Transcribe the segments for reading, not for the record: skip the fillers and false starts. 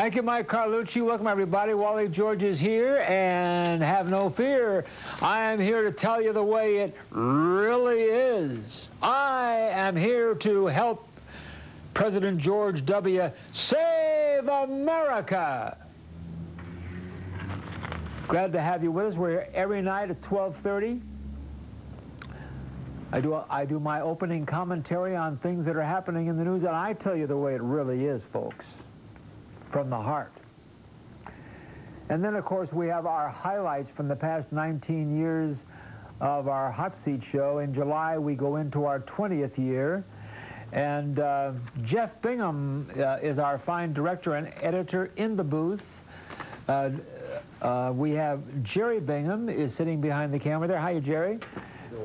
Thank you, Mike Carlucci. Welcome, everybody. Wally George is here, and have no fear. I am here to tell you the way it really is. I am here to help President George W. save America. Glad to have you with us. We're here every night at 12:30. I do my opening commentary on things that are happening in the news, and I tell you the way it really is, folks, from the heart. And then, of course, we have our highlights from the past 19 years of our Hot Seat show. In July, we go into our 20th year. And Jeff Bingham is our fine director and editor in the booth. We have Jerry Bingham is sitting behind the camera there. Hiya, Jerry.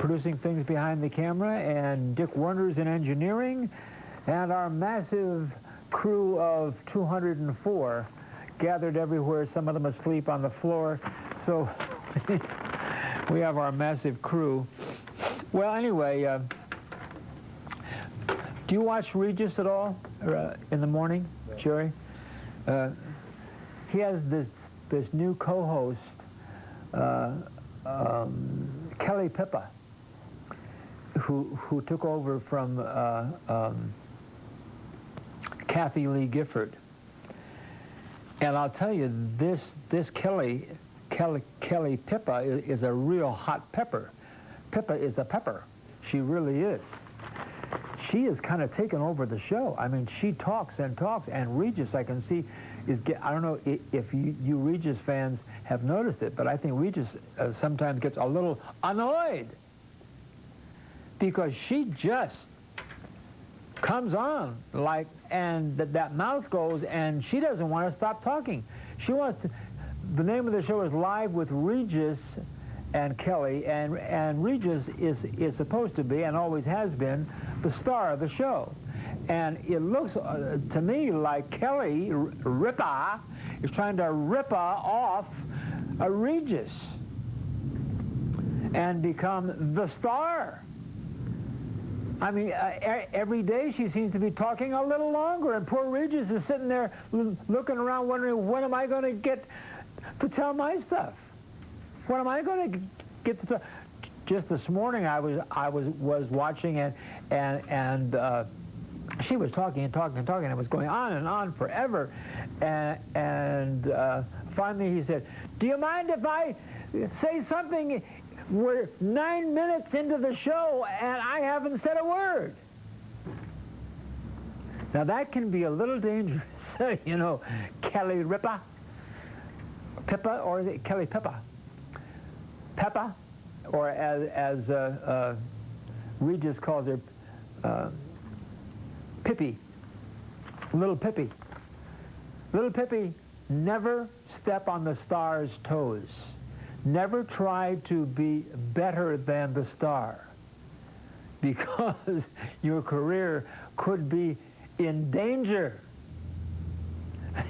Producing things behind the camera. And Dick Werner's in engineering. And our massive crew of 204 gathered everywhere, some of them asleep on the floor. So we have our massive crew. Well, anyway, do you watch Regis at all in the morning, Jerry? He has this new co-host, Kelly Pippa, who took over from Kathy Lee Gifford. And I'll tell you, this Kelly Pippa is a real hot pepper. Pippa is a pepper. She really is. She has kind of taken over the show. I mean, she talks, and Regis, I can see, I don't know if you Regis fans have noticed it, but I think Regis sometimes gets a little annoyed because she just comes on like, and that mouth goes, and she doesn't want to stop talking. She wants to, the name of the show is Live with Regis and Kelly, and Regis is supposed to be, and always has been, the star of the show. And it looks to me like Kelly Ripa is trying to rip off a Regis and become the star. I mean, every day she seems to be talking a little longer, and poor Regis is sitting there looking around wondering, when am I going to get to tell my stuff? When am I going to get to tell? Just this morning I was watching, and she was talking and talking and talking, and it was going on and on forever, and finally he said, "Do you mind if I say something? We're 9 minutes into the show, and I haven't said a word." Now that can be a little dangerous, you know, Kelly Ripa, Pippa, or is it Kelly Pippa? Peppa, or as Regis calls her, Pippi, little Pippi. Little Pippi, never step on the star's toes. Never try to be better than the star, because your career could be in danger.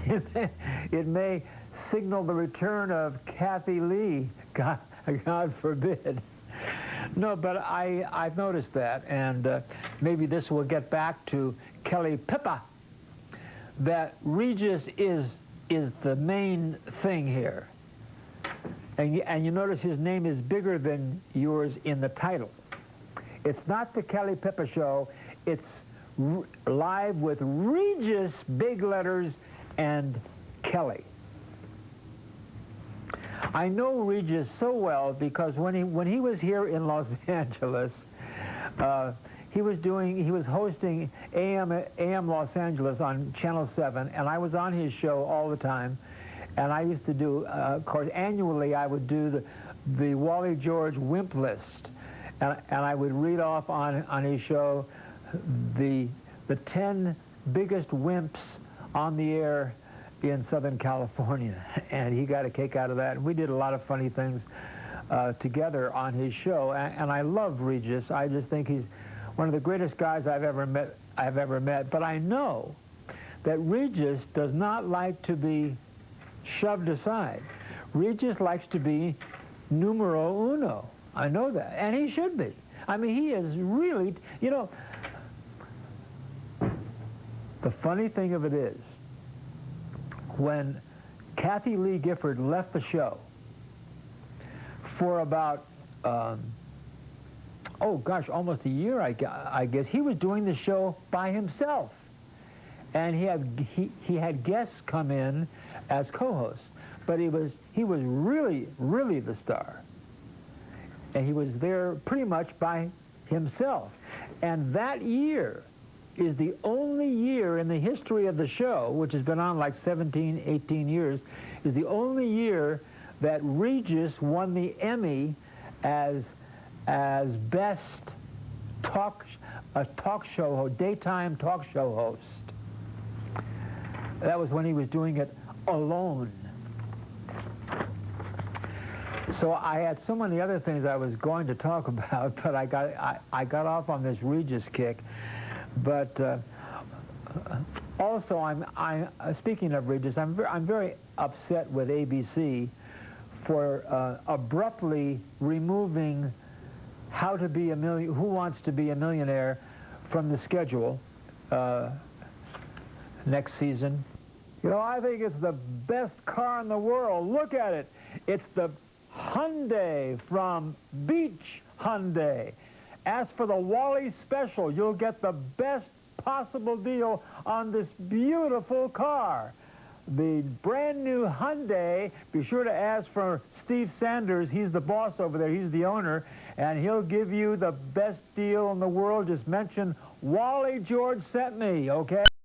It may signal the return of Kathy Lee, God forbid. No, but I've noticed that, and maybe this will get back to Kelly Pippa, that Regis is the main thing here. And you notice his name is bigger than yours in the title. It's not the Kelly Pippa Show. It's Live with Regis, big letters, and Kelly. I know Regis so well because when he was here in Los Angeles, he was hosting AM Los Angeles on Channel 7, and I was on his show all the time. And I used to do, of course, annually I would do the Wally George Wimp List, and I would read off on his show the 10 biggest wimps on the air in Southern California, and he got a kick out of that. And we did a lot of funny things together on his show, and I love Regis. I just think he's one of the greatest guys I've ever met. But I know that Regis does not like to be shoved aside. Regis likes to be numero uno. I know that, and he should be. I mean, he is really, you know, the funny thing of it is, when Kathy Lee Gifford left the show for about, oh gosh, almost a year, I guess, he was doing the show by himself. And he had guests come in as co-hosts, but he was really, really the star. And he was there pretty much by himself. And that year is the only year in the history of the show, which has been on like 17, 18 years, is the only year that Regis won the Emmy as best daytime talk show host. That was when he was doing it alone. So I had so many other things I was going to talk about, but I got off on this Regis kick. But also, I'm speaking of Regis, I'm very upset with ABC for abruptly removing Who Wants to Be a Millionaire from the schedule next season. You know, I think it's the best car in the world. Look at it. It's the Hyundai from Beach Hyundai. Ask for the Wally special. You'll get the best possible deal on this beautiful car. The brand new Hyundai, be sure to ask for Steve Sanders. He's the boss over there. He's the owner, and he'll give you the best deal in the world. Just mention Wally George sent me, okay?